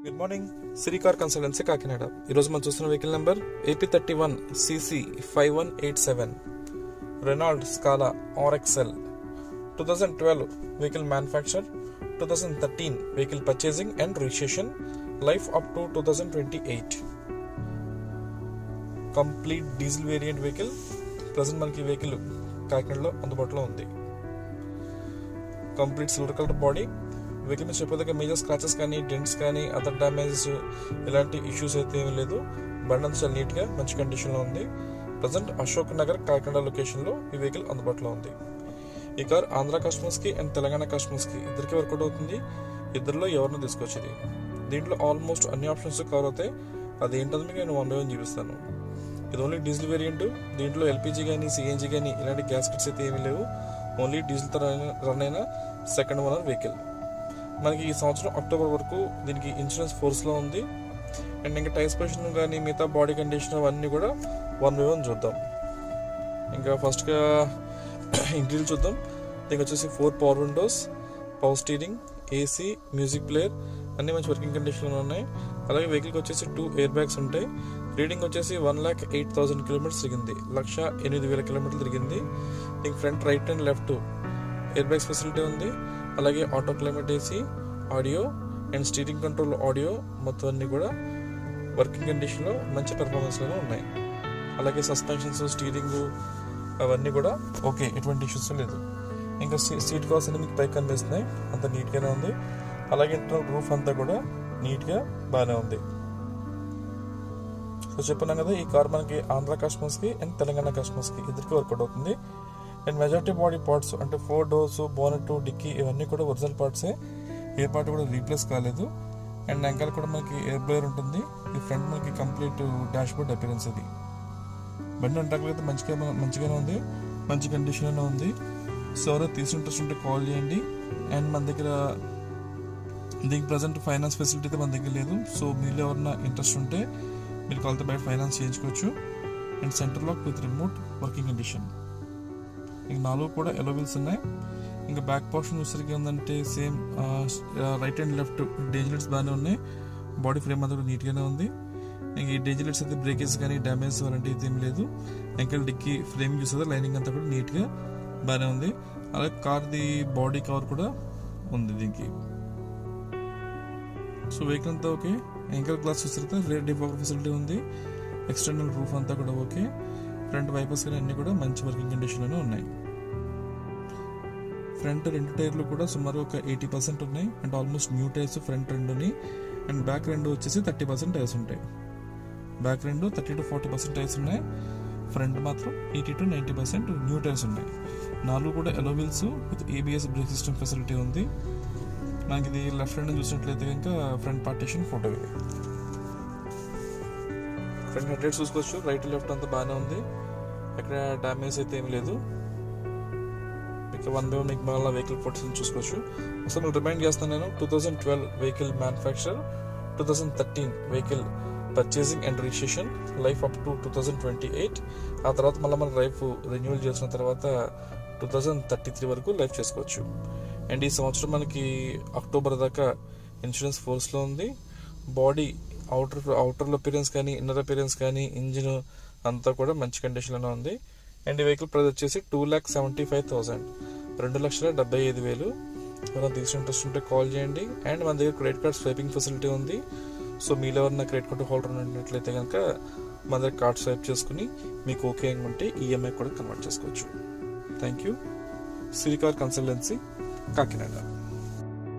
Good morning, Siri car consultancy Kakinada. ఈరోజు మనం చూస్తున్న vehicle number AP31 CC 5187 Renault Scala RXL 2012 vehicle manufacture, 2013 vehicle purchasing and registration, life up to 2028. Complete diesel variant vehicle. Present మనకి vehicle కాకినాడలో అందుబాటులో ఉంది. Complete silver colour body. Vehicle మీద చెప్పేదాక major scratches కానీ, డెంట్స్ కానీ, అదర్ డ్యామేజెస్ ఇలాంటి issues అయితే ఏమీ లేదు. బండి అంతా చాలా నీట్గా మంచి కండిషన్లో ఉంది. ప్రజెంట్ అశోక్ నగర్ కాకినాడ లొకేషన్లో ఈ వెహికల్ అందుబాటులో ఉంది. ఈ కార్ ఆంధ్ర కస్టమర్స్కి అండ్ తెలంగాణ కస్టమర్స్కి ఇద్దరికి వర్కౌట్ అవుతుంది. ఇద్దరిలో ఎవరిని తీసుకొచ్చేది. దీంట్లో ఆల్మోస్ట్ అన్ని ఆప్షన్స్ కవర్ అవుతాయి. అది ఏంటంటే మీకు నేను 1 by 1 చూపిస్తాను. ఇది ఓన్లీ డీజిల్ వేరియంట్. దీంట్లో LPG కానీ, CNG కానీ ఇలాంటి గ్యాస్ కిట్స్ అయితే ఏమీ లేవు. ఓన్లీ డీజిల్తో రన్ అయిన సెకండ్ ఓనర్ వెహికల్. మనకి ఈ సంవత్సరం అక్టోబర్ వరకు దీనికి ఇన్సూరెన్స్ ఫోర్స్లో ఉంది. అండ్ ఇంకా టైర్ పొజిషన్ కానీ మిగతా బాడీ కండిషన్ అవన్నీ కూడా 1 by 1 చూద్దాం. ఇంకా ఫస్ట్గా ఇంటీరియర్ చూద్దాం. దీనికి వచ్చేసి 4 power Windows, power steering, AC, music player అన్నీ మంచి వర్కింగ్ కండిషన్లో ఉన్నాయి. అలాగే వెహికల్కి వచ్చేసి 2 ఎయిర్ బ్యాగ్స్ ఉంటాయి. రీడింగ్ వచ్చేసి 1,08,000 కిలోమీటర్స్ తిరిగింది. 1,08,000 కిలోమీటర్లు తిరిగింది. దీనికి front right and left air bags facility ఉంది. అలాగే auto climate AC, audio and steering control audio మొత్తం అన్నీ కూడా వర్కింగ్ కండిషన్లో మంచి పెర్ఫార్మెన్స్లోనే ఉన్నాయి. అలాగే సస్పెన్షన్స్, స్టీరింగ్ అవన్నీ కూడా ఓకే, ఎటువంటి ఇష్యూస్ లేదు. ఇంకా సీట్ కవర్స్ అన్ని మీకు పైకి కనిపిస్తున్నాయి. అంత నీట్గానే ఉంది. అలాగే ఇంటర్నల్ రూఫ్ అంతా కూడా నీట్గా బాగానే ఉంది. సో చెప్పున్నాం కదా, ఈ కార్ మనకి ఆంధ్ర కస్టమర్స్కి అండ్ తెలంగాణ కస్టమర్స్కి ఇద్దరికి వర్కౌట్ అవుతుంది. అండ్ మెజారిటీ బాడీ పార్ట్స్ అంటే 4 డోర్స్, బోనెట్, డిక్కీ ఇవన్నీ కూడా ఒరిజినల్ పార్ట్సే. ఏ పార్ట్ కూడా రీప్లేస్ కాలేదు. అండ్ వెనకాల కూడా మనకి ఎయిర్ బ్లేయర్ ఉంటుంది. ఈ ఫ్రంట్ మనకి కంప్లీట్ డాష్ బోర్డ్ అపిరెన్స్ ఇది. బండి అంటాకైతే మంచిగానే ఉంది, మంచి కండిషన్లోనే ఉంది. సో ఎవరో తీసి ఇంట్రెస్ట్ ఉంటే కాల్ చేయండి. అండ్ మన దగ్గర దీనికి ప్రజెంట్ ఫైనాన్స్ ఫెసిలిటీ అయితే మన దగ్గర లేదు. సో మీరు ఎవరన్నా ఇంట్రెస్ట్ ఉంటే మీరు కాల్తో బయట ఫైనాన్స్ చేయించుకోవచ్చు. And centre lock with remote working condition. ఇంక 4 కూడా ఎలో వీల్స్ ఉన్నాయి. ఇంకా బ్యాక్ పోర్షన్ చూసరికి ఏంటంటే సేమ్ రైట్ అండ్ లెఫ్ట్ డేంజలెట్స్ బాగానే ఉన్నాయి. బాడీ ఫ్రేమ్ అంతా కూడా నీట్గానే ఉంది. ఇంక ఈ డేంజలెట్స్ అయితే బ్రేకేజ్ కానీ డ్యామేజ్ అలాంటివి అయితే ఏం లేదు. ఇంకా డిక్కీ ఫ్రేమ్ చూస్తే లైనింగ్ అంతా కూడా నీట్గా బాగానే ఉంది. అలాగే కార్ది బాడీ కవర్ కూడా ఉంది దీనికి. సో వెహికల్ అంతా ఓకే. యాంకర్ గ్లాస్ చూస్తే రేర్ డిఫాగర్ ఫెసిలిటీ ఉంది. ఎక్స్టర్నల్ రూఫ్ అంతా కూడా ఓకే. ఫ్రంట్ వైపర్స్ కానీ అన్ని కూడా మంచి వర్కింగ్ కండిషన్లోనే ఉన్నాయి. ఫ్రంట్ 2 టైర్లు కూడా సుమారు ఒక 80% ఉన్నాయి. And almost new tyres front 2ని. అండ్ బ్యాక్ 2 వచ్చేసి 30% టైర్స్ ఉంటాయి. బ్యాక్ 2 30 to 40% టైర్స్ ఉన్నాయి. ఫ్రంట్ మాత్రం 80 to 90% న్యూ టైర్స్ ఉన్నాయి. 4 కూడా ఎలో wheels with ABS break system facility ఉంది. మనకి ఇది లెఫ్ట్ హ్యాండ్ చూసినట్లయితే కనుక ఫ్రంట్ పార్టీషన్ ఫోటో ఇది. ఫ్రంట్ హెడ్ లైట్స్ చూసుకోవచ్చు. రైట్ లెఫ్ట్ అంతా బాగానే ఉంది. ఎక్కడ డ్యామేజ్ అయితే ఏమి లేదు. ఇక 1 by 1 మీకు మళ్ళీ వెహికల్ ఫోటోస్ చూసుకోవచ్చు. అసలు మీకు రిమైండ్ చేస్తాను నేను, 2012 vehicle manufacture, 2013 vehicle purchasing and registration, life up to 2028. ఆ తర్వాత మళ్ళీ మన లైఫ్ రెన్యూవల్ చేసిన తర్వాత 2033 వరకు లైఫ్ చేసుకోవచ్చు. అండ్ ఈ సంవత్సరం మనకి అక్టోబర్ దాకా ఇన్సూరెన్స్ ఫోర్స్లో ఉంది. బాడీ అవుటర్ అపిరెన్స్ కానీ, ఇన్నర్ అపిరెన్స్ కానీ, ఇంజిన్ అంతా కూడా మంచి కండిషన్లోనే ఉంది. అండ్ ఈ వెహికల్ ప్రైస్ వచ్చేసి 2,75,000, 2,75,000. ఎవరైనా తీసి ఇంట్రెస్ట్ ఉంటే కాల్ చేయండి. అండ్ మన దగ్గర క్రెడిట్ కార్డ్ స్వైపింగ్ ఫెసిలిటీ ఉంది. సో మీలో ఎవరైనా క్రెడిట్ కార్డు హోల్డర్ ఉన్నట్లయితే కనుక మన దగ్గర కార్డ్ స్వైప్ చేసుకుని మీకు ఓకే అనుకుంటే EMI కూడా కన్వర్ట్ చేసుకోవచ్చు. Thank you. Siri car consultancy Kakinada.